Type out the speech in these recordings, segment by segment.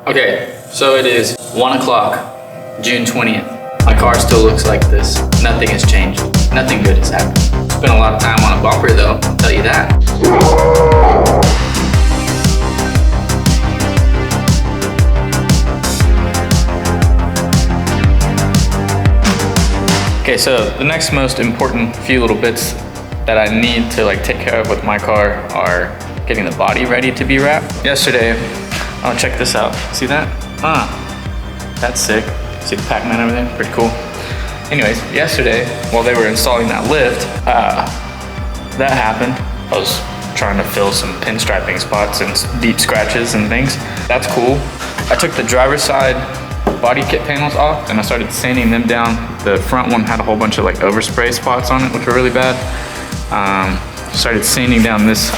Okay, so it is 1 o'clock, June 20th. My car still looks like this. Nothing has changed. Nothing good has happened. Spent a lot of time on a bumper though, I'll tell you that. Okay, so the next most important few little bits that I need to take care of with my car are getting the body ready to be wrapped. Yesterday, oh, check this out. See that? That's sick. See the Pac-Man over there? Pretty cool. Anyways, yesterday, while they were installing that lift, that happened. I was trying to fill some pinstriping spots and deep scratches and things. That's cool. I took the driver's side body kit panels off and I started sanding them down. The front one had a whole bunch of overspray spots on it, which were really bad. Started sanding down this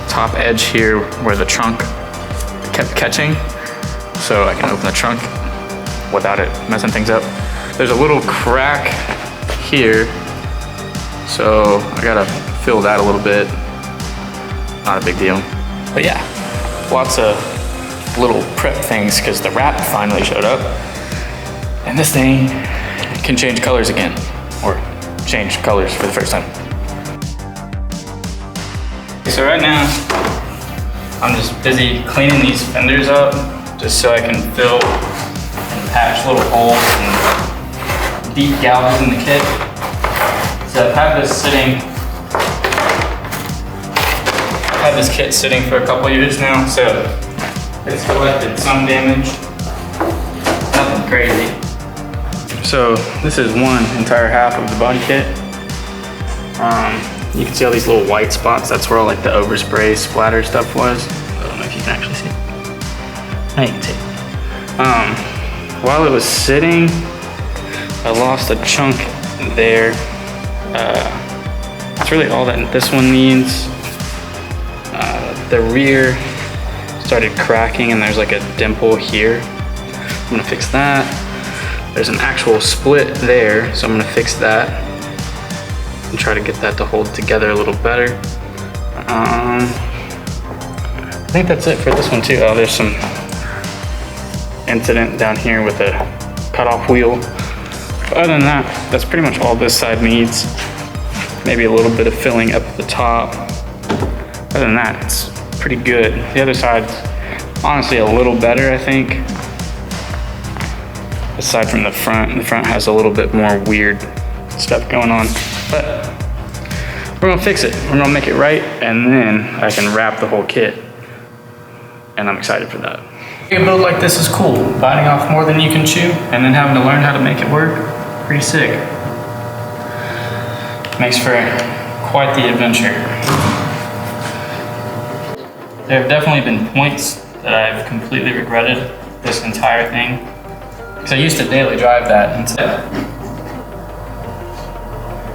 top edge here where the trunk kept catching, so I can open the trunk without it messing things up. There's a little crack here, so I gotta fill that a little bit. Not a big deal. But yeah, lots of little prep things because the wrap finally showed up. And this thing can change colors again, or change colors for the first time. So right now, I'm just busy cleaning these fenders up just so I can fill and patch little holes and deep gouges in the kit. So I've had this kit sitting for a couple years now, so it's collected some damage, nothing crazy. So this is one entire half of the body kit. You can see all these little white spots. That's where all the overspray splatter stuff was. I don't know if you can actually see. Now you can see. While it was sitting, I lost a chunk there. That's really all that this one needs. The rear started cracking and there's a dimple here. I'm gonna fix that. There's an actual split there, so I'm gonna fix that and try to get that to hold together a little better. I think that's it for this one too. Oh, there's some incident down here with a cutoff wheel. But other than that, that's pretty much all this side needs. Maybe a little bit of filling up at the top. Other than that, it's pretty good. The other side's honestly a little better, I think. Aside from the front has a little bit more weird stuff going on. But we're gonna fix it. We're gonna make it right, and then I can wrap the whole kit. And I'm excited for that. A build like this is cool. Biting off more than you can chew, and then having to learn how to make it work. Pretty sick. Makes for quite the adventure. There have definitely been points that I've completely regretted this entire thing. Because I used to daily drive that instead.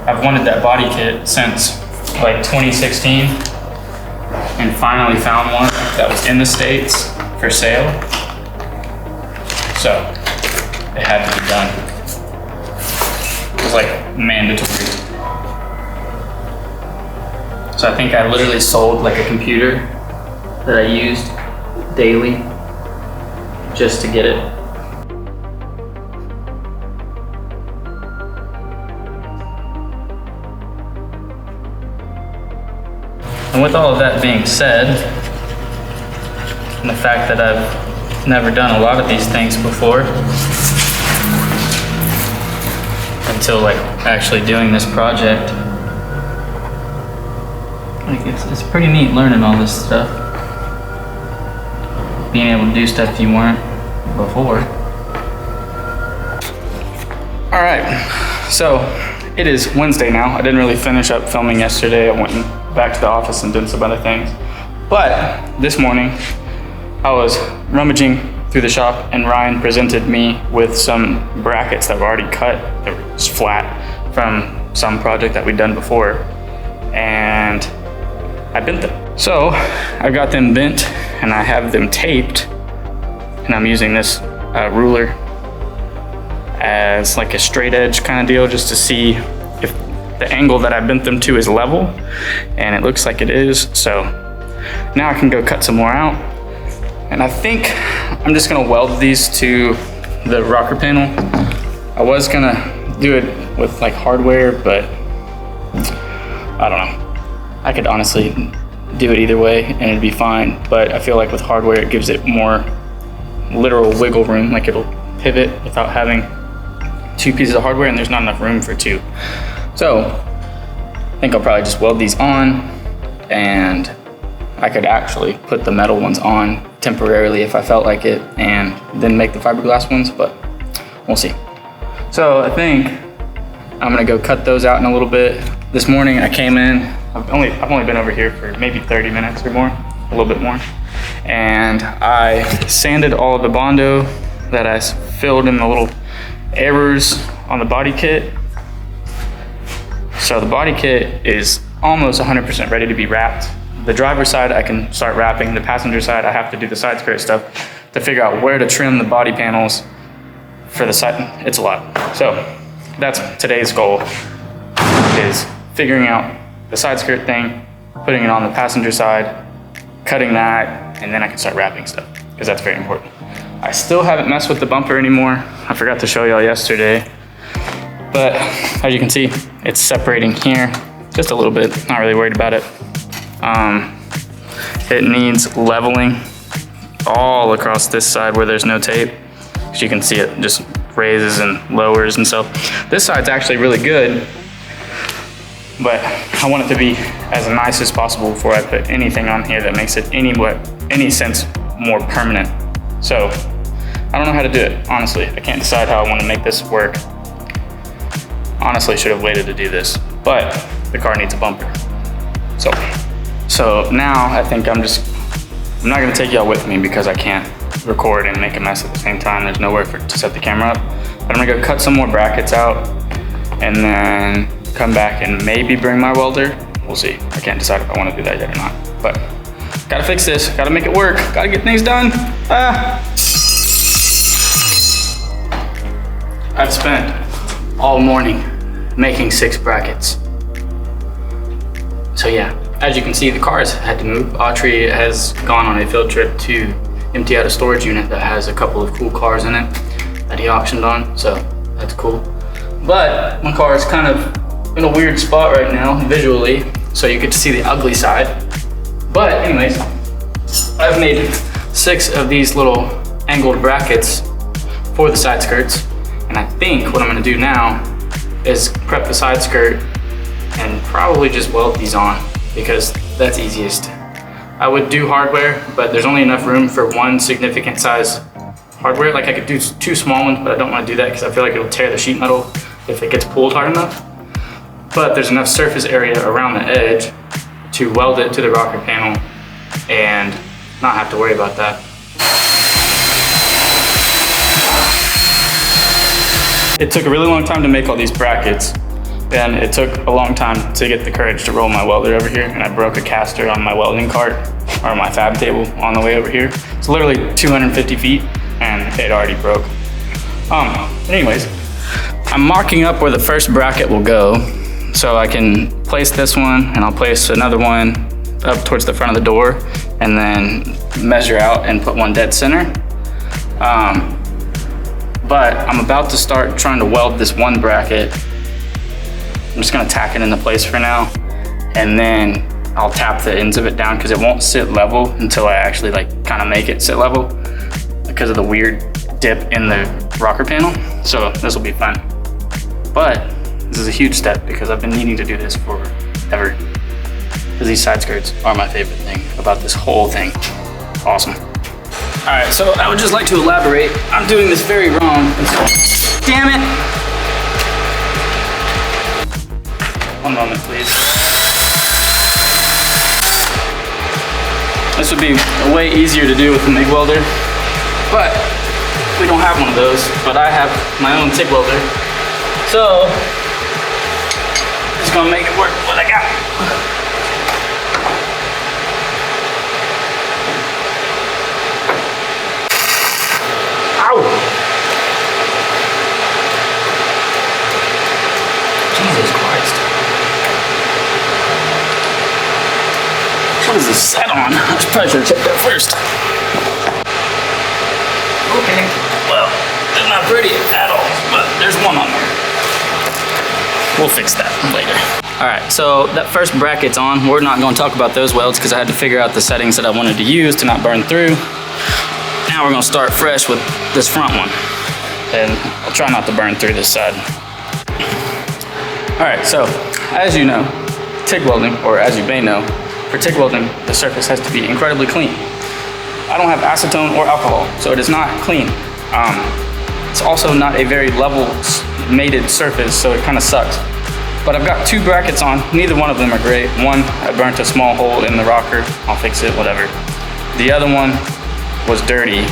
I've wanted that body kit since 2016 and finally found one that was in the States for sale. So it had to be done. It was mandatory. So I think I literally sold a computer that I used daily just to get it. And with all of that being said, and the fact that I've never done a lot of these things before, until actually doing this project, it's pretty neat learning all this stuff. Being able to do stuff you weren't before. All right, so it is Wednesday now. I didn't really finish up filming yesterday. I went back to the office and did some other things. But this morning, I was rummaging through the shop and Ryan presented me with some brackets that were already cut. They were just flat from some project that we'd done before. And I bent them. So I got them bent and I have them taped. And I'm using this ruler as a straight edge kind of deal just to see if the angle that I bent them to is level, and it looks like it is. So now I can go cut some more out, and I think I'm just gonna weld these to the rocker panel. I was gonna do it with like hardware, but I don't know. I could honestly do it either way and it'd be fine, but I feel like with hardware it gives it more literal wiggle room, like it'll pivot without having two pieces of hardware, and there's not enough room for two. So I think I'll probably just weld these on, and I could actually put the metal ones on temporarily if I felt like it, and then make the fiberglass ones, but we'll see. So I think I'm gonna go cut those out in a little bit. This morning I came in, I've only been over here for maybe 30 minutes or more, a little bit more. And I sanded all of the Bondo that I filled in the little errors on the body kit. So the body kit is almost 100% ready to be wrapped. The driver's side I can start wrapping. The passenger side I have to do the side skirt stuff to figure out where to trim the body panels for the side. It's a lot. So that's today's goal, is figuring out the side skirt thing, putting it on the passenger side, cutting that, and then I can start wrapping stuff, because that's very important. I still haven't messed with the bumper anymore. I forgot to show y'all yesterday, but as you can see, it's separating here just a little bit. Not really worried about it. It needs leveling all across this side where there's no tape. As you can see, it just raises and lowers, and so this side's actually really good, but I want it to be as nice as possible before I put anything on here that makes it any sense more permanent. So I don't know how to do it, honestly. I can't decide how I want to make this work. Honestly, should have waited to do this, but the car needs a bumper. So now I think I'm not gonna take y'all with me because I can't record and make a mess at the same time. There's nowhere to set the camera up. But I'm gonna go cut some more brackets out and then come back and maybe bring my welder. We'll see. I can't decide if I want to do that yet or not. But gotta fix this, gotta make it work, gotta get things done. I've spent all morning making 6 brackets. So yeah, as you can see, the cars had to move. Autry has gone on a field trip to empty out a storage unit that has a couple of cool cars in it that he auctioned on, so that's cool. But my car is kind of in a weird spot right now visually, so you get to see the ugly side. But anyways, I've made 6 of these little angled brackets for the side skirts, and I think what I'm gonna do now is prep the side skirt and probably just weld these on, because that's easiest. I would do hardware, but there's only enough room for one significant size hardware. Like I could do 2 small ones, but I don't want to do that because I feel like it'll tear the sheet metal if it gets pulled hard enough. But there's enough surface area around the edge to weld it to the rocker panel and not have to worry about that. It took a really long time to make all these brackets, and it took a long time to get the courage to roll my welder over here, and I broke a caster on my welding cart, or my fab table on the way over here. It's literally 250 feet, and it already broke. Anyways, I'm marking up where the first bracket will go, so I can place this one, and I'll place another one up towards the front of the door, and then measure out and put one dead center. But I'm about to start trying to weld this one bracket. I'm just gonna tack it into place for now, and then I'll tap the ends of it down because it won't sit level until I actually kind of make it sit level because of the weird dip in the rocker panel. So this will be fun. But this is a huge step because I've been needing to do this forever. Because these side skirts are my favorite thing about this whole thing. Awesome. All right, so I would just like to elaborate. I'm doing this very wrong. Damn it. One moment, please. This would be way easier to do with a MIG welder, but we don't have one of those, but I have my own TIG welder. So, just gonna make it work with what I got. Ow! Jesus Christ. What is this set on? I probably should have checked that first. pretty at all, but there's one on there. We'll fix that later. All right, so that first bracket's on. We're not gonna talk about those welds because I had to figure out the settings that I wanted to use to not burn through. Now we're gonna start fresh with this front one. And I'll try not to burn through this side. All right, so as you know, TIG welding, or as you may know, for TIG welding, the surface has to be incredibly clean. I don't have acetone or alcohol, so it is not clean. It's also not a very level mated surface, so it kind of sucks. But I've got two brackets on. Neither one of them are great. One, I burnt a small hole in the rocker. I'll fix it, whatever. The other one was dirty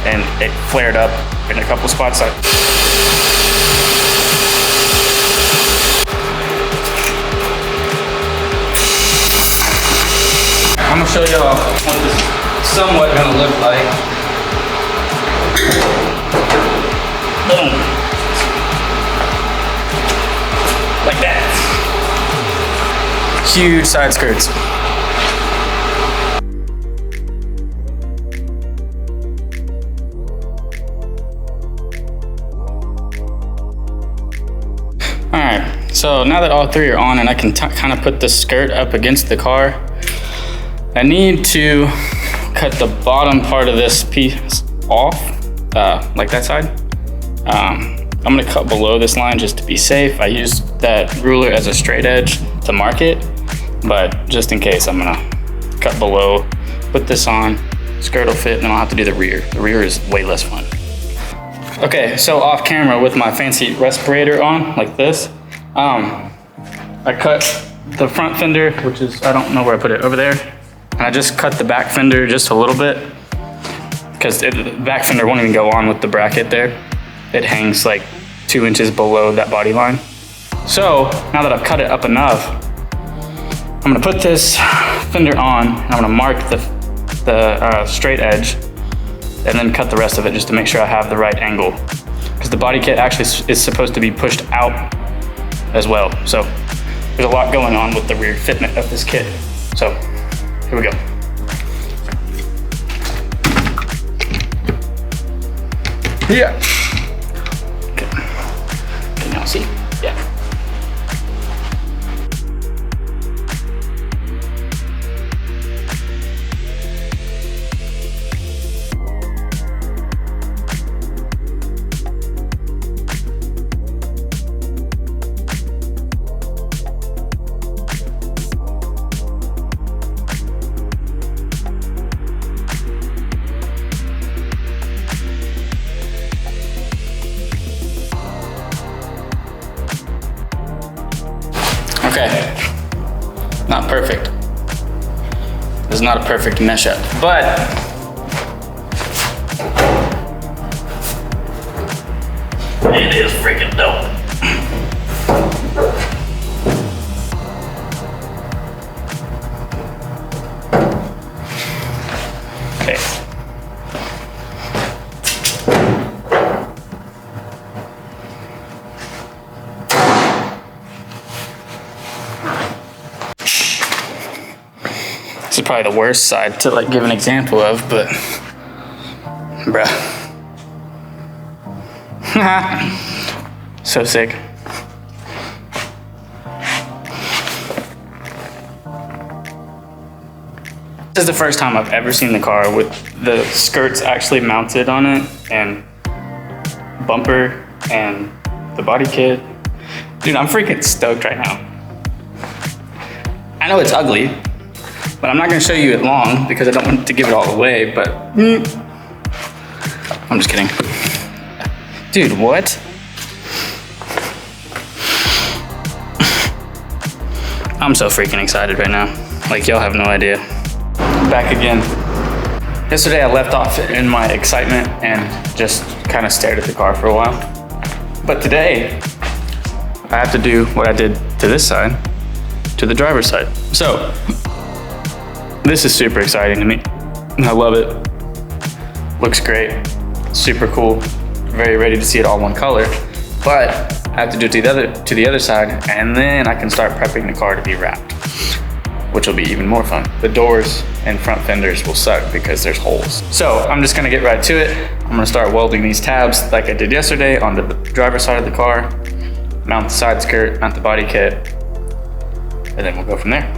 and it flared up in a couple spots. I'm gonna show y'all what this is somewhat gonna look like. Boom. Like that. Huge side skirts. All right, so now that all three are on and I can kind of put the skirt up against the car, I need to cut the bottom part of this piece off, like that side. I'm gonna cut below this line just to be safe. I used that ruler as a straight edge to mark it, but just in case, I'm gonna cut below, put this on, skirt will fit, and then I'll have to do the rear. The rear is way less fun. Okay, so off camera with my fancy respirator on, like this, I cut the front fender, which is, I don't know where I put it, over there. And I just cut the back fender just a little bit, because the back fender won't even go on with the bracket there. It hangs like 2 inches below that body line. So now that I've cut it up enough, I'm gonna put this fender on and I'm gonna mark the straight edge and then cut the rest of it just to make sure I have the right angle. Because the body kit actually is supposed to be pushed out as well. So there's a lot going on with the rear fitment of this kit. So here we go. Yeah. Can y'all see? Yeah. Okay, not perfect. This is not a perfect mesh up, but it is freaking dope. Okay. This is probably the worst side to like give an example of, but bruh. So sick. This is the first time I've ever seen the car with the skirts actually mounted on it and bumper and the body kit. Dude, I'm freaking stoked right now. I know it's ugly, but I'm not gonna show you it long because I don't want to give it all away, but I'm just kidding. Dude, what? I'm so freaking excited right now. Like, y'all have no idea. Back again. Yesterday I left off in my excitement and just kind of stared at the car for a while. But today, I have to do what I did to this side, to the driver's side. So, this is super exciting to me. I love it. Looks great. Super cool. Very ready to see it all one color. But I have to do it to the other side, and then I can start prepping the car to be wrapped. which will be even more fun. The doors and front fenders will suck because there's holes. So I'm just gonna get right to it. I'm gonna start welding these tabs like I did yesterday onto the driver's side of the car, mount the side skirt, mount the body kit, and then we'll go from there.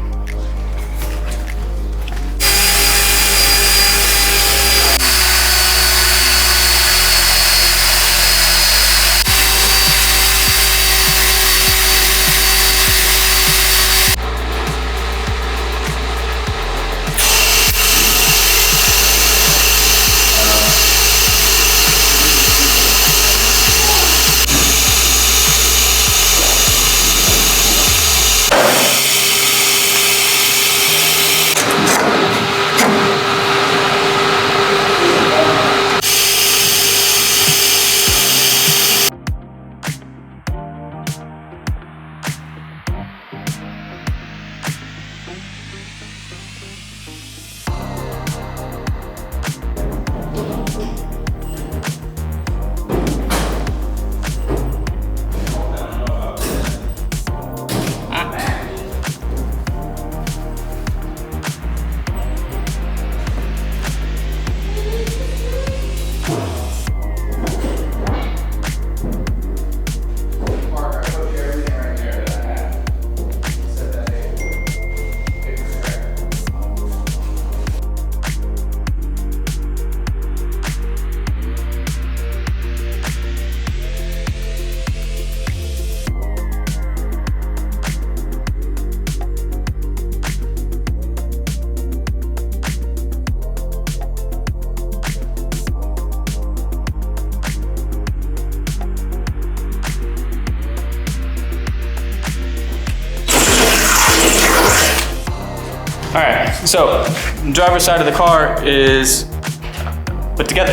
All right, so the driver's side of the car is put together,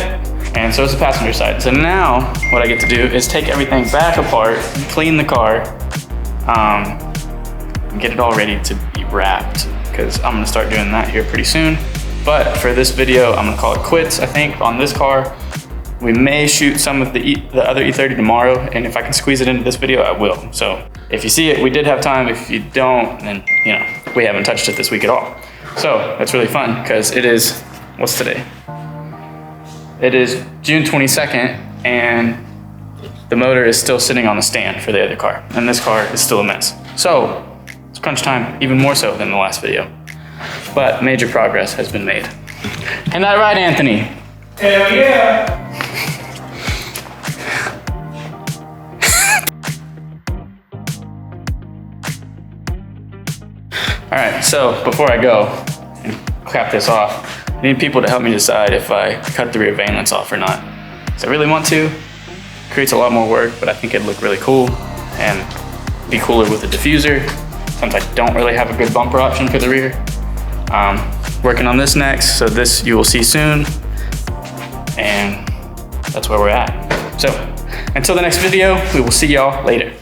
and so is the passenger side. So now what I get to do is take everything back apart, clean the car, and get it all ready to be wrapped, because I'm gonna start doing that here pretty soon. But for this video, I'm gonna call it quits, I think, on this car. We may shoot some of the other E30 tomorrow, and if I can squeeze it into this video, I will. So if you see it, we did have time. If you don't, then you know, we haven't touched it this week at all. So that's really fun, because it is, what's today? It is June 22nd, and the motor is still sitting on the stand for the other car, and this car is still a mess. So it's crunch time, even more so than the last video. But major progress has been made. Ain't that right, Anthony? Hell yeah! All right, so before I go and cap this off, I need people to help me decide if I cut the rear valence off or not. So I really want to. It creates a lot more work, but I think it'd look really cool and be cooler with the diffuser, since I don't really have a good bumper option for the rear. Working on this next, so this you will see soon, and that's where we're at. So until the next video, we will see y'all later.